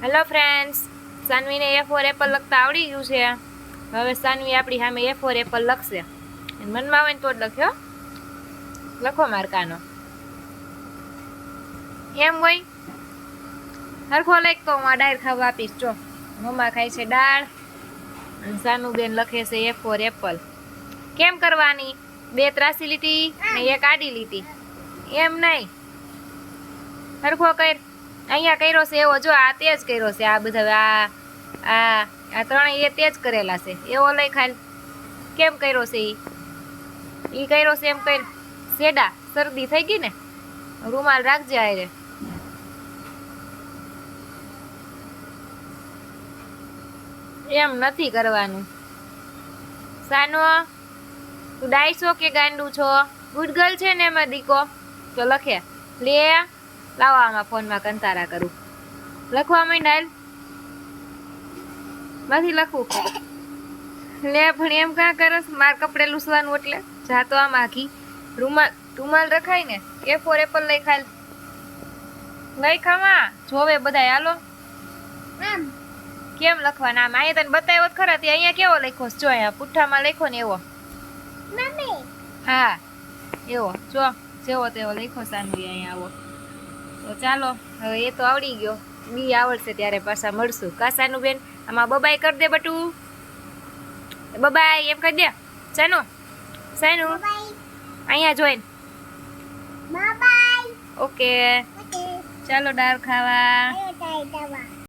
Hello friends, સાનવીને A for apple લખતા આવડી ગયું છે. હવે સાનવી આપણી સામે એ ફોર એપલ લખશે. મનમાં આવે ને તો જ લખ્યો. લખો માર્કાનો એમ હોય હરખો લખ તો હું આ ડાળ ખાવા આપીશ. જો મમ્મા ખાય છે દાળ અને સાનુબેન લખે છે એ ફોર એપલ. કેમ કરવાની? 2 ત્રાસી લીટી ને 1 આડી લીટી. એમ નહીં, હરખો કર. અહીંયા કર્યો છે એવો જો, આ તેજ કર્યો છે. આ બધા આ ત્રણેય એ તેજ કરેલા છે. એવો લઈ ખાલ. કેમ કર્યો છે ઈ કર્યો છે એમ કર. સેડા શરદી થઈ ગઈ ને, રૂમાલ રાખજે આરે. એમ નથી કરવાનું. સાનો તું ડાયસો કે ગાંડું છો? ગુડ ગર્લ છે ને એમાં દીકો તો લખે. લે લાવો આમાં ફોનમાં કંતારા કરું. લખવા માંડ. નથી લખવું. લે પણ એમ કાં કરસ? માર કપડે લૂસવાનું એટલે જાતો આમ આખી રૂમાલ રખાય ને. એ ફોર એપલ લઈ ખાલ. લઈ ખાવા જોવે બધાય. હાલો કેમ લખવાના? આમ અહીંયા તને બતાવ્યો જ ખરા. તે અહીંયા કેવો લખ્યો જો? અહીંયા પુઠ્ઠામાં લખ્યો ને એવો. હા એવો જો, જેવો તેવો લખ્યો સાનવી અહીંયા આવો. તો ચાલો હવે એ તો આવડી ગયો. બી આવડશે ત્યારે પાછા મળશું. કા સાનું બેન? આમાં બબાઈ કરી દે બટુ. બબાઈ એમ કરી દે. સાનુ અહીંયા જોઈન. ઓકે ચાલો દાળ ખાવા.